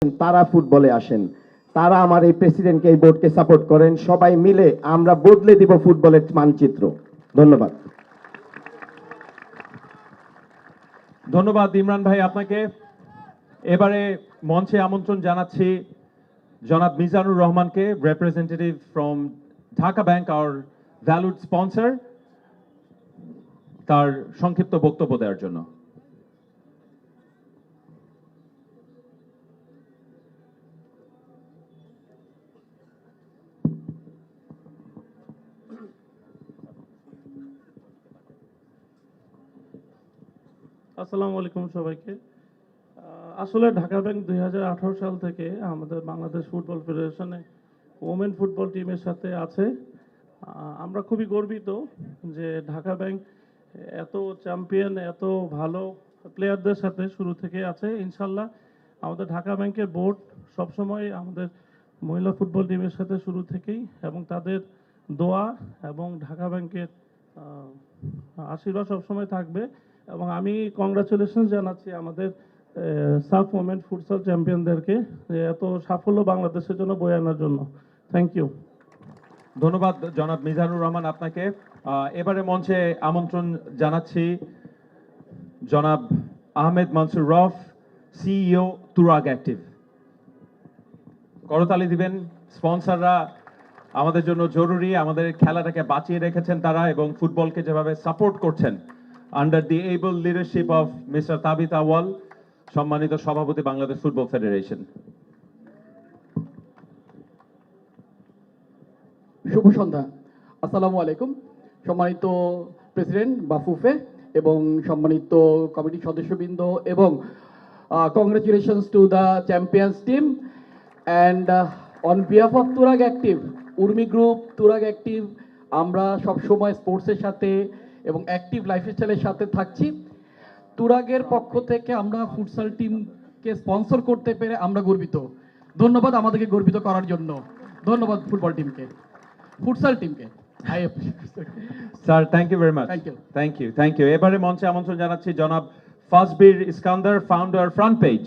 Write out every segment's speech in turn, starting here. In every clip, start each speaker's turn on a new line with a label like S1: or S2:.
S1: তারা ফুটবলে আসেন, তারা আমার এই প্রেসিডেন্টকে এই বোর্ডকে সাপোর্ট করেন। সবাই মিলে আমরা বদলে দিব ফুটবলের মানচিত্র। ধন্যবাদ।
S2: ধন্যবাদ ইমরান ভাই আপনাকে। এবারে মঞ্চে আমন্ত্রণ জানাচ্ছি জনাব মিজানুর রহমানকে, representative from Dhaka bank, our valued sponsor, তার সংক্ষিপ্ত বক্তব্য দেওয়ার জন্য।
S3: আসসালামু আলাইকুম সবাইকে। আসলে ঢাকা ব্যাংক 2018 সাল থেকে আমাদের বাংলাদেশ ফুটবল ফেডারেশনে ওমেন ফুটবল টিমের সাথে আছে। আমরা খুবই গর্বিত যে ঢাকা ব্যাংক এত চ্যাম্পিয়ন, এত ভালো প্লেয়ারদের সাথে শুরু থেকে আছে। ইনশাল্লাহ আমাদের ঢাকা ব্যাংকের বোর্ড সবসময় আমাদের মহিলা ফুটবল টিমের সাথে শুরু থেকেই, এবং তাদের দোয়া এবং ঢাকা ব্যাংকের আশীর্বাদ সবসময় থাকবে। এবং আমি কংগ্রাচুলেশন জানাচ্ছি আমাদের সাফ ওমেন ফুটসাল চ্যাম্পিয়নদেরকে এত সাফল্য বাংলাদেশের জন্য বয়ে আনার জন্য। Thank you.
S2: ধন্যবাদ জনাব মিজানুর রহমান আপনাকে। এবারে মঞ্চে আমন্ত্রণ জানাচ্ছি জনাব আহমেদ মানসুর রফ, সিইও তুরাগ অ্যাক্টিভ। করতালি দিবেন। স্পন্সররা আমাদের জন্য জরুরি, আমাদের খেলাটাকে বাঁচিয়ে রেখেছেন তারা, এবং ফুটবলকে যেভাবে সাপোর্ট করছেন under the able leadership of mister Tabith Awal, সম্মানিত সভাপতি বাংলাদেশ ফুটবল ফেডারেশন।
S4: শুভ সন্ধ্যা, আসসালামু আলাইকুম। সম্মানিত প্রেসিডেন্ট বাফুফে এবং সম্মানিত কমিটির সদস্যবৃন্দ, এবং congratulations to the champions team and on behalf of Turag active, Urmi group, Turag active, আমরা সবসময় স্পোর্টসের সাথে এবং অ্যাক্টিভ লাইফস্টাইলের সাথে থাকছি। তুরাগের পক্ষ থেকে আমরা ফুটসাল টিমকে স্পন্সর করতে পেরে আমরা গর্বিত। ধন্যবাদ আমাদেরকে গর্বিত করার জন্য। ধন্যবাদ ফুটবল টিমকে, ফুটসাল টিমকে।
S2: Sir, thank you very much. Thank you. এবারে মঞ্চে আমন্ত্রণ জানাচ্ছি জনাব Fazbir Iskandar, founder front page.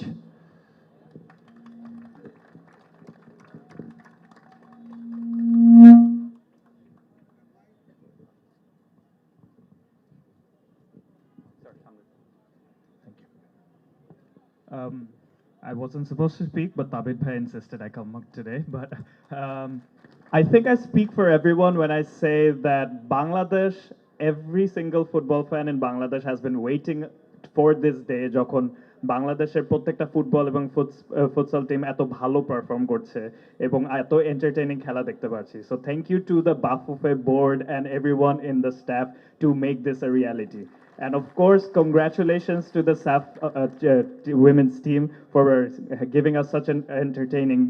S5: I wasn't supposed to speak, but Tabit Bhai insisted I come up today. But I think I speak for everyone when I say that Bangladesh, every single football fan in Bangladesh has been waiting for this day, যখন বাংলাদেশের প্রত্যেকটা football এবং futsal team এত ভালো perform করছে এবং এত entertaining খেলা দেখতে পাচ্ছি। So thank you to the Bafufe board and everyone in the staff to make this a reality. And of course, congratulations to the SAF women's team for giving us such an entertaining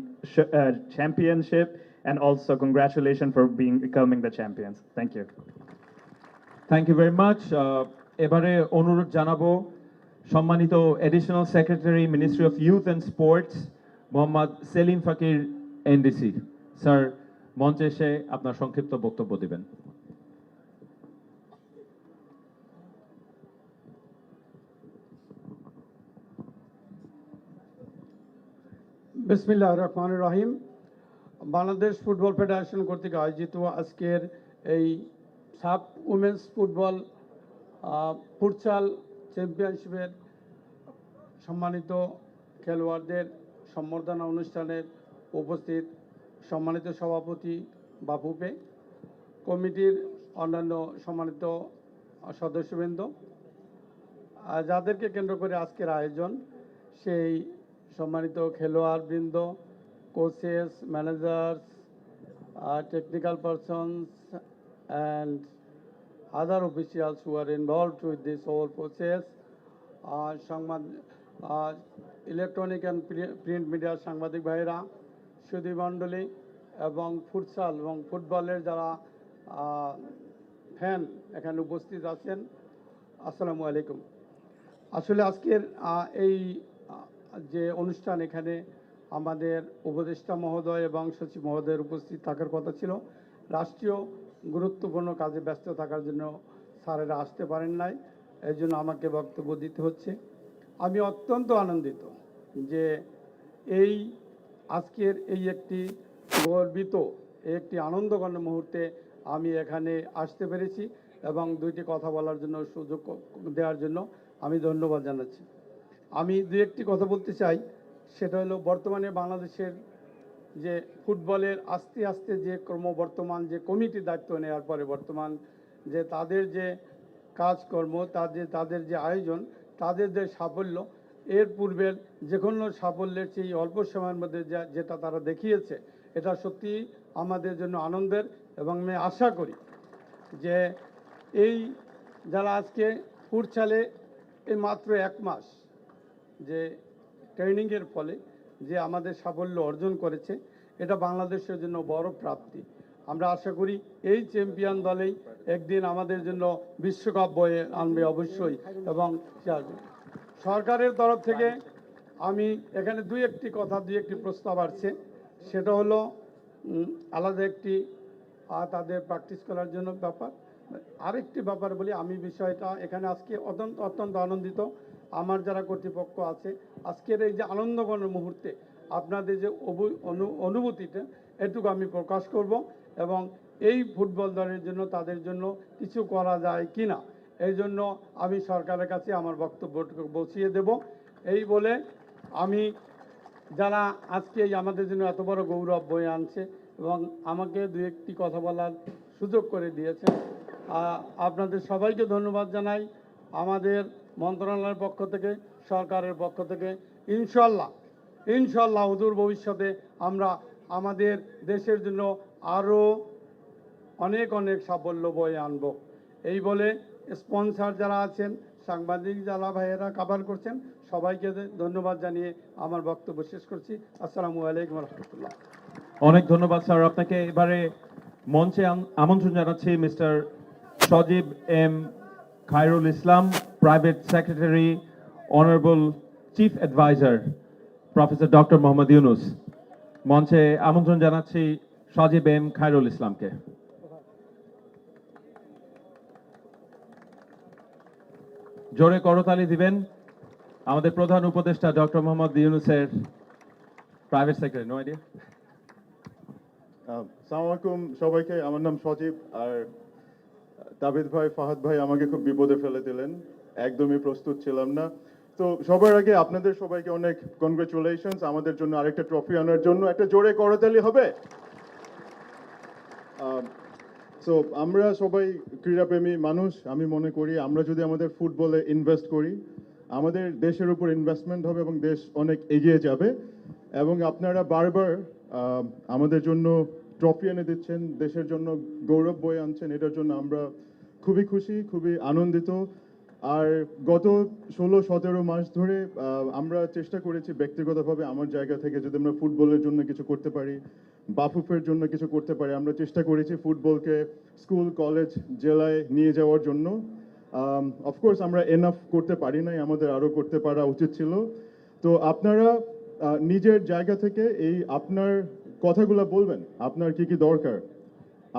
S5: championship, and also congratulations for becoming the champions. Thank you.
S2: Thank you very much. এবারে অনুরোধ জানাবো সম্মানিত additional secretary, ministry of youth and sports, Mohammad Selim Fakir, NDC. Sir, মঞ্চে এসে আপনার সংক্ষিপ্ত বক্তব্য দিবেন।
S6: বিসমিল্লাহির রহমানির রহিম। বাংলাদেশ ফুটবল ফেডারেশন কর্তৃক আয়োজিত আজকের এই সাব উমেন্স ফুটবল ফুটসাল চ্যাম্পিয়নশিপের সম্মানিত খেলোয়াড়দের সম্বর্ধনা অনুষ্ঠানের উপস্থিত সম্মানিত সভাপতি বাফুপে, কমিটির অন্যান্য সম্মানিত সদস্যবৃন্দ, যাদেরকে কেন্দ্র করে আজকের আয়োজন, সেই সম্মানিত খেলোয়াড়বৃন্দ, coaches, managers, technical persons and other officials who are involved with this whole process, electronic and print মিডিয়ার সাংবাদিক ভাইরা, সুধী মণ্ডলী এবং ফুটসাল এবং ফুটবলের যারা ফ্যান এখানে উপস্থিত আছেন, আসসালামু আলাইকুম। আসলে আজকের এই যে অনুষ্ঠান, এখানে আমাদের উপদেষ্টা মহোদয় এবং সচিব মহোদয়ের উপস্থিত থাকার কথা ছিল। রাষ্ট্রীয় গুরুত্বপূর্ণ কাজে ব্যস্ত থাকার জন্য স্যারেরা আসতে পারেন নাই, এই জন্য আমাকে বক্তব্য দিতে হচ্ছে। আমি অত্যন্ত আনন্দিত যে এই আজকের এই একটি গর্বিত একটি আনন্দঘন মুহূর্তে আমি এখানে আসতে পেরেছি এবং দুইটি কথা বলার জন্য সুযোগ দেওয়ার জন্য আমি ধন্যবাদ জানাচ্ছি। আমি দু একটি কথা বলতে চাই, সেটা হলো বর্তমানে বাংলাদেশের যে ফুটবলের আস্তে আস্তে যে ক্রমবর্তমান যে কমিটির দায়িত্ব নেওয়ার পরে বর্তমান যে তাদের যে কাজকর্ম, তাদের যে আয়োজন, তাদের যে সাফল্য, এর পূর্বের যে কোনো সাফল্যের চেয়ে অল্প সময়ের মধ্যে যেটা তারা দেখিয়েছে, এটা সত্যি আমাদের জন্য আনন্দের। এবং আমি আশা করি যে এই যারা আজকে ফুটসালে এই মাত্র 1 মাস যে ট্রেনিংয়ের ফলে যে আমাদের সাফল্য অর্জন করেছে, এটা বাংলাদেশের জন্য বড় প্রাপ্তি। আমরা আশা করি এই চ্যাম্পিয়ন দলেই একদিন আমাদের জন্য বিশ্বকাপ বয়ে আনবে অবশ্যই। এবং সরকারের তরফ থেকে আমি এখানে দুই একটি প্রস্তাব আসছে, সেটা হলো আলাদা একটি তাদের প্র্যাকটিস করার জন্য ব্যাপার। আরেকটি ব্যাপার বলি, আমি বিষয়টা এখানে আজকে অত্যন্ত আনন্দিত। আমার যারা কর্তৃপক্ষ আছে, আজকের এই যে আনন্দঘন মুহূর্তে আপনাদের যে অনুভূতিটা, এটুকু আমি প্রকাশ করব এবং এই ফুটবল দলের জন্য তাদের জন্য কিছু করা যায় কি না, এই জন্য আমি সরকারের কাছে আমার বক্তব্যটুকু পৌঁছিয়ে দেব। এই বলে আমি যারা আজকে আমাদের জন্য এত বড় গৌরব বয়ে আনছে এবং আমাকে দু একটি কথা বলার সুযোগ করে দিয়েছে, আপনাদের সবাইকে ধন্যবাদ জানাই। আমাদের মন্ত্রণালয়ের পক্ষ থেকে, সরকারের পক্ষ থেকে ইনশাল্লাহ অদূর ভবিষ্যতে আমরা আমাদের দেশের জন্য আরও অনেক সাফল্য বয়ে আনব। এই বলে স্পন্সর যারা আছেন, সাংবাদিক যারা ভাইয়েরা কভার করছেন, সবাইকে ধন্যবাদ জানিয়ে আমার বক্তব্য শেষ করছি। আসসালামু আলাইকুম রহমতুল্লাহ।
S2: অনেক ধন্যবাদ স্যার আপনাকে। এবারে মঞ্চে আমন্ত্রণ জানাচ্ছি mister Sajib M Khairul Islam, private secretary, honourable chief adviser professor doctor Mohammad Yunus. মঞ্চে আমন্ত্রণ জানাচ্ছি সজীব এম খায়রুল ইসলামকে। জোরে করতালি দিবেন আমাদের প্রধান উপদেষ্টা ডক্টর মোহাম্মদ ইউনুসের প্রাইভেট সেক্রেটারি। No idea.
S7: আসসালামু আলাইকুম সবাইকে। আমার নাম সজীব। আর তাবিদ ভাই, ফাহাদ ভাই আমাকে খুব বিপদে ফেলে দিলেন, একদমই প্রস্তুত ছিলাম না। তো সবার আগে আপনাদের সবাইকে অনেক কনগ্রাচুলেশনস আমাদের জন্য আরেকটা ট্রফি আনার জন্য। একটা জোরে করতালি হবে। সো আমরা সবাই ক্রীড়াপ্রেমী মানুষ। আমি মনে করি আমরা যদি আমাদের ফুটবলে ইনভেস্ট করি, আমাদের দেশের উপর ইনভেস্টমেন্ট হবে এবং দেশ অনেক এগিয়ে যাবে। এবং আপনারা বারবার আমাদের জন্য ট্রফি এনে দিচ্ছেন, দেশের জন্য গৌরব বয়ে আনছেন, এটার জন্য আমরা খুবই খুশি, খুবই আনন্দিত। আর গত 16-17 মাস ধরে আমরা চেষ্টা করেছি ব্যক্তিগতভাবে আমার জায়গা থেকে যদি আমরা ফুটবলের জন্য কিছু করতে পারি, বাফুফের জন্য কিছু করতে পারি, আমরা চেষ্টা করেছি ফুটবলকে স্কুল, কলেজ, জেলায় নিয়ে যাওয়ার জন্য। অফকোর্স আমরা এনাফ করতে পারি নাই, আমাদের আরও করতে পারা উচিত ছিল। তো আপনারা নিজের জায়গা থেকে এই আপনার কথাগুলো বলবেন, আপনার কি কি দরকার।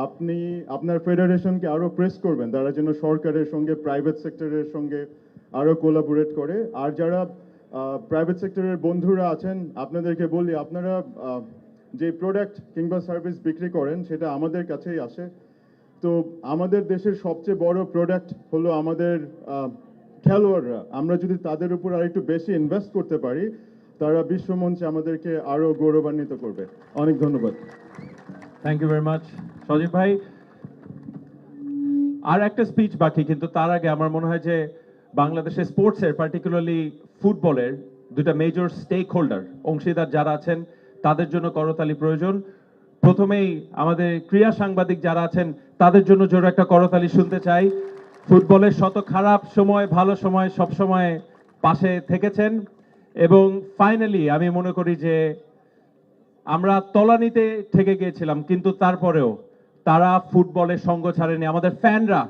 S7: আপনি আপনার ফেডারেশনকে আরও প্রেস করবেন, তারা যেন সরকারের সঙ্গে প্রাইভেট সেক্টরের সঙ্গে আরও কোলাবোরেট করে। আর যারা প্রাইভেট সেক্টরের বন্ধুরা আছেন, আপনাদেরকে বলি আপনারা যে প্রোডাক্ট কিংবা সার্ভিস বিক্রি করেন সেটা আমাদের কাছেই আসে। তো আমাদের দেশের সবচেয়ে বড় প্রোডাক্ট হলো আমাদের খেলোয়াড়রা। আমরা যদি তাদের উপর আর একটু বেশি ইনভেস্ট করতে পারি, তারা বিশ্বমঞ্চে আমাদেরকে আরও গৌরবান্বিত করবে। অনেক ধন্যবাদ।
S2: থ্যাংক ইউ ভেরি মাচ সজীব ভাই। আর একটা স্পিচ বাকি, কিন্তু তার আগে আমার মনে হয় যে বাংলাদেশের স্পোর্টসের, পার্টিকুলারলি ফুটবলের দুটা মেজর স্টেক হোল্ডার, অংশীদার যারা আছেন, তাদের জন্য করতালি প্রয়োজন। প্রথমেই আমাদের ক্রীড়া সাংবাদিক যারা আছেন, তাদের জন্য জোরে একটা করতালি শুনতে চাই। ফুটবলের শত খারাপ সময়, ভালো সময়, সব সময় পাশে থেকেছেন। এবং ফাইনালি আমি মনে করি যে আমরা তলানিতে ঠেকে গিয়েছিলাম, কিন্তু তারপরেও তারা ফুটবলের সঙ্গ ছাড়েনি। আমাদের ফ্যানরা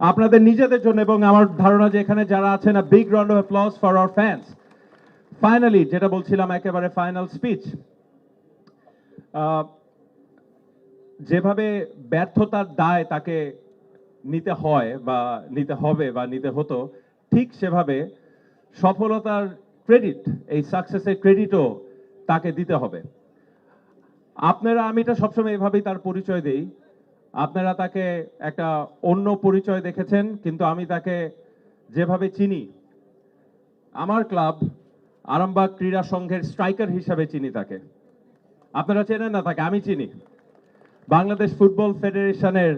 S2: আপনাদের নিজেদের জন্য, এবং আমার ধারণা যে এখানে যারা আছেন, a big round of applause for our fans. Finally যেটা বলছিলাম, একেবারে ফাইনাল স্পিচ, যেভাবে ব্যর্থতার দায় তাকে নিতে হয় বা নিতে হবে বা নিতে হতো, ঠিক সেভাবে সফলতার ক্রেডিট, এই সাকসেসের ক্রেডিটও তাকে দিতে হবে। আপনারা, আমি এটা সবসময় এভাবেই তার পরিচয় দেই, আপনারা তাকে একটা অন্য পরিচয় দেখেছেন, কিন্তু আমি তাকে যেভাবে চিনি, আমার ক্লাব আরামবাগ ক্রীড়া সংঘের স্ট্রাইকার হিসাবে চিনি তাকে। আপনারা চেনেন না তাকে, আমি চিনি। বাংলাদেশ ফুটবল ফেডারেশনের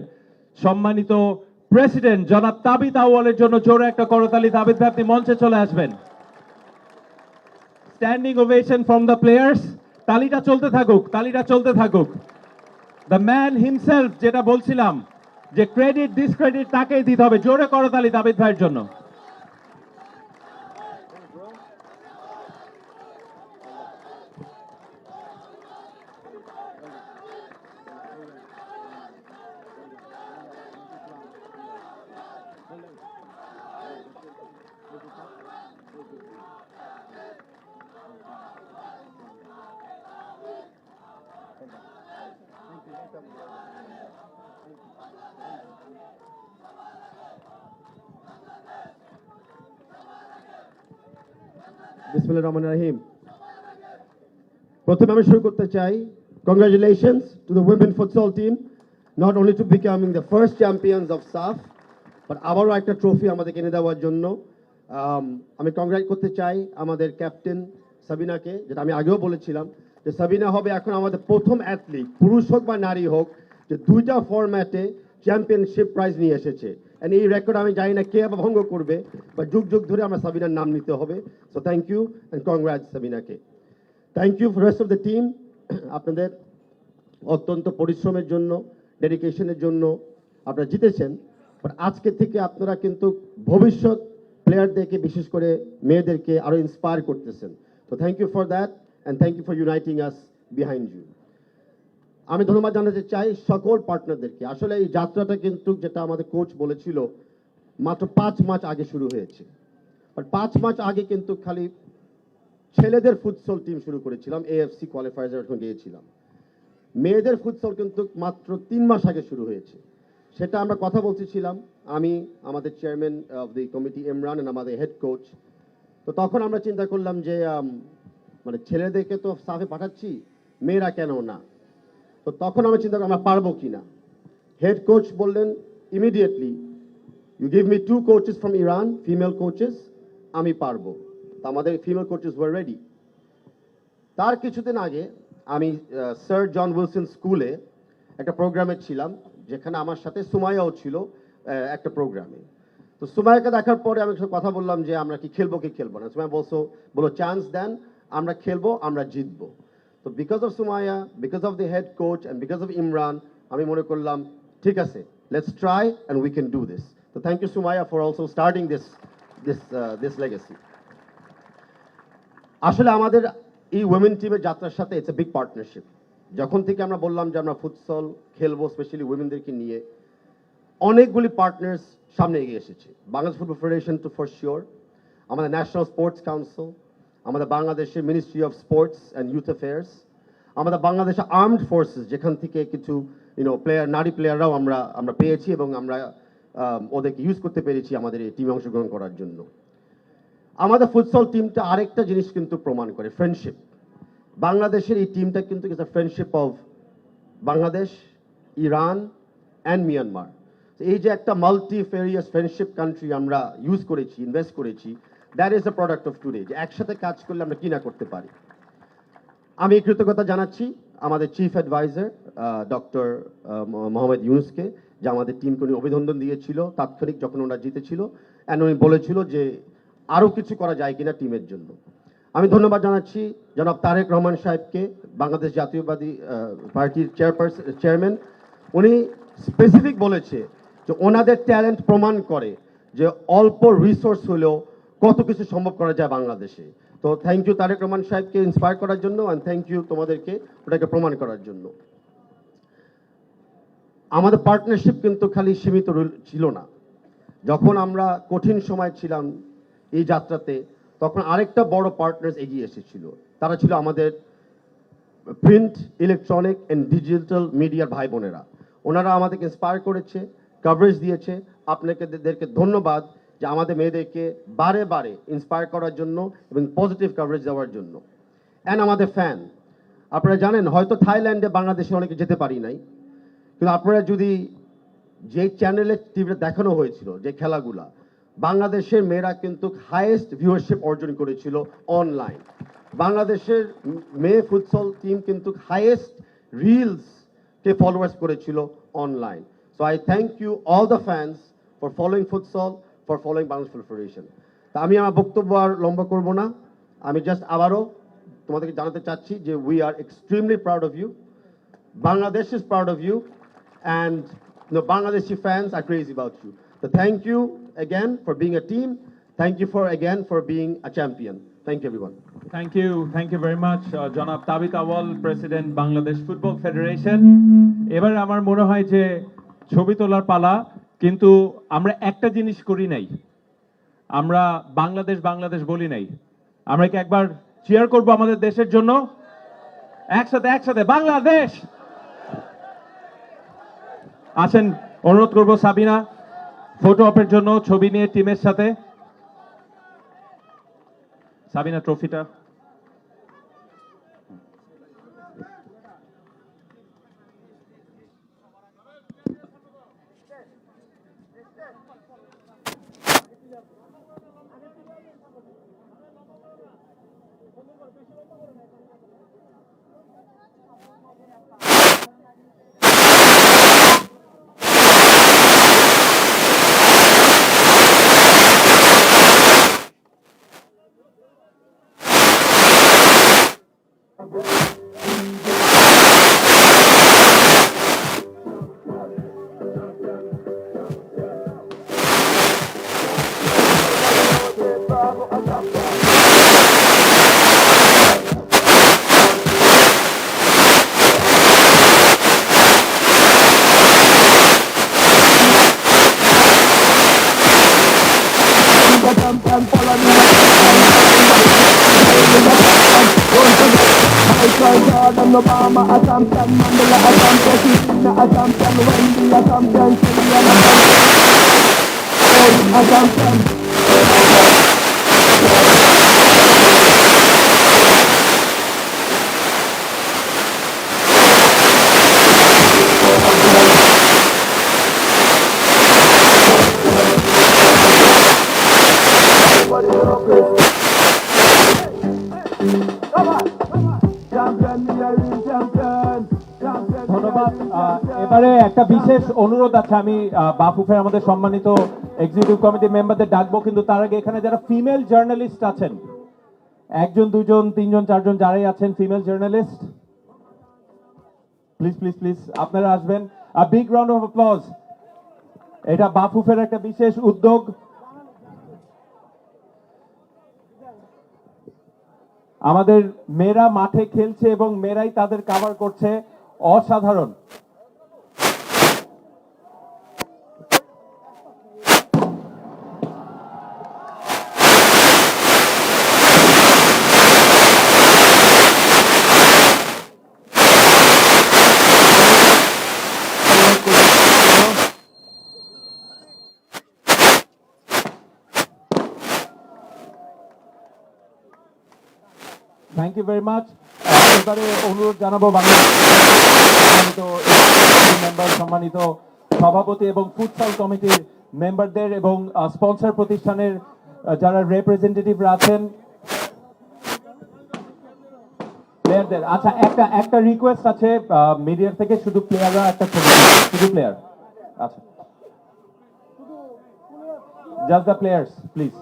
S2: সম্মানিত প্রেসিডেন্ট জনাব তাবিদ আউয়ালের জন্য জোরে একটা করতালি। তাবিদ ভাই, আপনি মঞ্চে চলে আসবেন। Standing ovation from the players. তালিটা চলতে থাকুক, তালিটা চলতে থাকুক। দ্য ম্যান হিমসেলফ, যেটা বলছিলাম যে ক্রেডিট ডিসক্রেডিট তাকেই দিতে হবে। জোরে করতালি তাবিদ ভাইয়ের জন্য।
S1: বিসমিল্লাহির রহমানির রহিম। প্রথমে আমি শুরু করতে চাই, congratulations to the women futsal team, not only to becoming the first champions of সাফ, বাট আবারও একটা ট্রফি আমাদেরকে এনে দেওয়ার জন্য। আমি কংগ্রাচুলেট করতে চাই আমাদের ক্যাপ্টেন সাবিনাকে, যেটা আমি আগেও বলেছিলাম যে সাবিনা হবে এখন আমাদের প্রথম অ্যাথলিট, পুরুষ হোক বা নারী হোক, যে 2টা ফরম্যাটে চ্যাম্পিয়নশিপ প্রাইজ নিয়ে এসেছে। এন্ড এই রেকর্ড আমি জানি না কে আবার ভঙ্গ করবে, বা যুগ যুগ ধরে আমরা সাবিনার নাম নিতে হবে। So thank you and congrats সাবিনাকে। Thank you for rest of the team, আপনাদের অত্যন্ত পরিশ্রমের জন্য, ডেডিকেশনের জন্য আপনারা জিতেছেন। বাট আজকে থেকে আপনারা কিন্তু ভবিষ্যৎ প্লেয়ারদেরকে, বিশেষ করে মেয়েদেরকে আরো ইন্সপায়ার করতেছেন। তো thank you for that and thank you for uniting us behind you. আমি ধন্যবাদ জানাতে চাই সকল পার্টনারদেরকে। আসলে এই যাত্রাটা কিন্তু, যেটা আমাদের কোচ বলেছিল, মাত্র 5 মাস আগে শুরু হয়েছে। বাট 5 মাস আগে কিন্তু খালি ছেলেদের ফুটসল টিম শুরু করেছিলাম, এএফসি কোয়ালিফায়ার্সে যখন গিয়েছিলাম। মেয়েদের ফুটসল কিন্তু মাত্র 3 মাস আগে শুরু হয়েছে। সেটা আমরা কথা বলতেছিলাম, আমি, আমাদের chairman of the committee Imran, আর আমাদের হেড কোচ। তো তখন আমরা চিন্তা করলাম যে মানে ছেলেদেরকে তো সাফে পাঠাচ্ছি, মেয়েরা কেন না। তো তখন আমরা চিন্তা করি আমরা পারবো কিনা। হেড কোচ বললেন immediately, you give me 2 coaches from Iran, female coaches, আমি পারবো। তো আমাদের ফিমেল কোচেস ওয়ার রেডি। তার কিছুদিন আগে আমি স্যার জন উইলসন স্কুলে একটা প্রোগ্রামে ছিলাম, যেখানে আমার সাথে সুমাইয়াও ছিল একটা প্রোগ্রামে। তো সুমাইয়াকে দেখার পরে আমি কথা বললাম যে আমরা কি খেলবো কি খেলবো না। সুমাইয়া বলো চান্স দেন, আমরা খেলবো, আমরা জিতবো। তো because of Sumaiya, because of the head coach and because of Imran, আমি মনে করলাম ঠিক আছে, let's try and we can do this. তো thank you Sumaiya for also starting this legacy. আসলে আমাদের এই উইমেন টিমের যাত্রার সাথে ইটস এ বিগ পার্টনারশিপ। যখন থেকে আমরা বললাম যে আমরা ফুটসল খেলবো, স্পেশালি উইমেনদেরকে নিয়ে, অনেকগুলি পার্টনার্স সামনে এগিয়ে এসেছে। Bangladesh football federation too for sure, আমাদের ন্যাশনাল স্পোর্টস কাউন্সিল, আমাদের বাংলাদেশের ministry of sports and youth affairs, আমাদের বাংলাদেশের আর্মড ফোর্সেস, যেখান থেকে কিছু প্লেয়ার, নারী প্লেয়াররাও আমরা পেয়েছি এবং আমরা ওদেরকে ইউজ করতে পেরেছি আমাদের এই টিমে অংশগ্রহণ করার জন্য। আমাদের ফুটসল টিমটা আরেকটা জিনিস কিন্তু প্রমাণ করে, ফ্রেন্ডশিপ। বাংলাদেশের এই টিমটা কিন্তু it's a friendship of Bangladesh, Iran and Myanmar. এই যে একটা মাল্টিফেরিয়াস ফ্রেন্ডশিপ কান্ট্রি আমরা ইউজ করেছি, ইনভেস্ট করেছি, that is the product of today, যে একসাথে কাজ করলে আমরা কি না করতে পারি। আমি কৃতজ্ঞতা জানাচ্ছি আমাদের চিফ অ্যাডভাইজার ডক্টর মোহাম্মদ ইউনুসকে, যে আমাদের টিমকে উনি অভিনন্দন দিয়েছিল তাৎক্ষণিক যখন ওরা জিতেছিল, অ্যান্ড উনি বলেছিল যে আরও কিছু করা যায় কিনা টিমের জন্য। আমি ধন্যবাদ জানাচ্ছি জনাব তারেক রহমান সাহেবকে, বাংলাদেশ জাতীয়বাদী পার্টির চেয়ারম্যান। উনি স্পেসিফিক বলেছে যে ওনাদের ট্যালেন্ট প্রমাণ করে যে অল্প রিসোর্স হলেও কত কিছু সম্ভব করা যায় বাংলাদেশে। তো থ্যাংক ইউ তারেক রহমান সাহেবকে ইন্সপায়ার করার জন্য, অ্যান্ড থ্যাংক ইউ তোমাদেরকে ওটাকে প্রমাণ করার জন্য। আমাদের পার্টনারশিপ কিন্তু খালি সীমিত ছিল না। যখন আমরা কঠিন সময় ছিলাম এই যাত্রাতে, তখন আরেকটা বড় পার্টনার্স এগিয়ে এসেছিল। তারা ছিল আমাদের প্রিন্ট, ইলেকট্রনিক অ্যান্ড ডিজিটাল মিডিয়ার ভাই বোনেরা। ওনারা আমাদেরকে ইন্সপায়ার করেছে, কভারেজ দিয়েছে। আপনাদেরকে ধন্যবাদ যে আমাদের মেয়েদেরকে বারে বারে ইন্সপায়ার করার জন্য এবং পজিটিভ কভারেজ দেওয়ার জন্য। অ্যান্ড আমাদের ফ্যান। আপনারা জানেন হয়তো থাইল্যান্ডে বাংলাদেশে অনেকে যেতে পারি নাই, কিন্তু আপনারা যদি যে চ্যানেলে টিভিতে দেখানো হয়েছিল যে খেলাগুলা, বাংলাদেশের মেয়েরা কিন্তু হাইয়েস্ট ভিউয়ারশিপ অর্জন করেছিল অনলাইন। বাংলাদেশের মেয়ে ফুটসল টিম কিন্তু হাইয়েস্ট রিলসকে ফলোয়ার্স করেছিল online. So I thank you all the fans for following futsal, for following Bangladesh football federation. তা আমি আমার বক্তব্য আর লম্বা করব না, আমি জাস্ট আবারও তোমাদেরকে জানাতে চাচ্ছি যে we are extremely proud of you, Bangladesh is proud of you, and the Bangladeshi fans are crazy about you. So thank you again for being a team. Thank you for being a champion. Thank you everyone.
S2: Thank you very much জনাব তাবিত আউয়াল, president Bangladesh football federation. এবার আমার মনে হয় যে ছবি তোলার পালা, কিন্তু আমরা একটা জিনিস করি নাই, আমরা বাংলাদেশ বাংলাদেশ বলি নাই। আমরা কি একবার চিয়ার করব আমাদের দেশের জন্য? একসাথে একসাথে বাংলাদেশ। আসেন, অনুরোধ করব সাবিনা ফটো অপের জন্য, ছবি নিয়ে টিমের সাথে। সাবিনা ট্রফিটা।
S8: Jordan, Obama, a champion, Mandela, a champion, Christina, a champion, Wendy, a champion, Sylvia, a champion.
S2: ধন্যবাদ। এবারে একটা বিশেষ অনুরোধ আছে, আমি বাফুফের আমাদের সম্মানিত এক্সিকিউটিভ কমিটি মেম্বারদের ডাকবো, কিন্তু তার আগে এখানে যারা ফিমেল জার্নালিস্ট আছেন, একজন দুজন তিনজন চারজন যারাই আছেন female journalist, please please please আপনারা আসবেন। Big round of applause. এটা বাফুফের একটা বিশেষ উদ্যোগ। আমাদের মেয়েরা মাঠে খেলছে এবং মেয়েরাই তাদের কাভার করছে, অসাধারণ। Thank you very much. এবারে অনুরোধ জানাবো বাংলাদেশ মেম্বার, সম্মানিত সভাপতি এবং ফুটসাল কমিটির মেম্বারদের এবং স্পন্সর প্রতিষ্ঠানের যারা রিপ্রেজেন্টেটিভরা আছেন, প্লেয়ারদের। আচ্ছা, একটা রিকোয়েস্ট আছে মিডিয়ার থেকে, শুধু প্লেয়াররা একটা ছবি, শুধু প্লেয়ার। আচ্ছা, জাস্ট দ্য প্লেয়ার্স প্লিজ।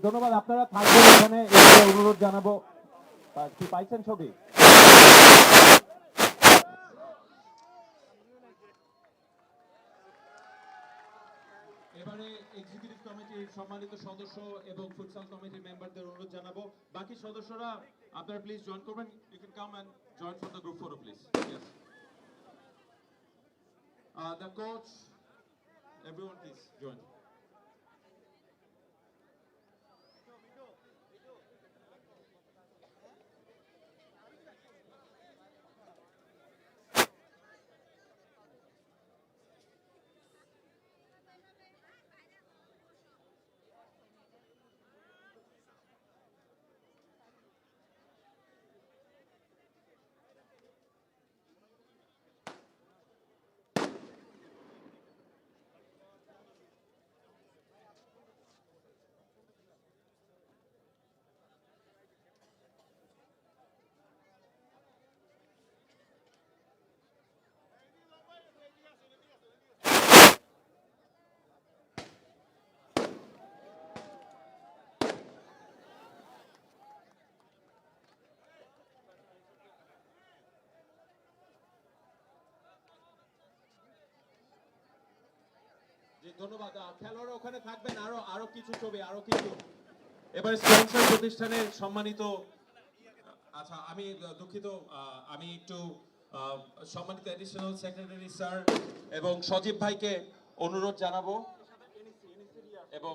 S2: ধন্যবাদ, আপনারা থাকবেন এখানে, এবারে অনুরোধ জানাবো। কি পাইছেন ছবি? এবারে এক্সিকিউটিভ কমিটির সম্মানিত সদস্য এবং ফুটসাল কমিটির মেম্বারদের অনুরোধ জানাবো, বাকি সদস্যরা আপনারা প্লিজ জয়েন করবেন। You can come and join for the group photo please. Yes, the coach, everyone please join. ধন্যবাদ। খেলোয়াড়রা ওখানে থাকবেন, আরো কিছু ছবি, আরো কিছু। এবারে স্পন্সর প্রতিষ্ঠানের সম্মানিত, আচ্ছা আমি দুঃখিত, আমি একটু সম্মানিত এডিশনাল সেক্রেটারি স্যার এবং সজীব ভাইকে অনুরোধ জানাবো এবং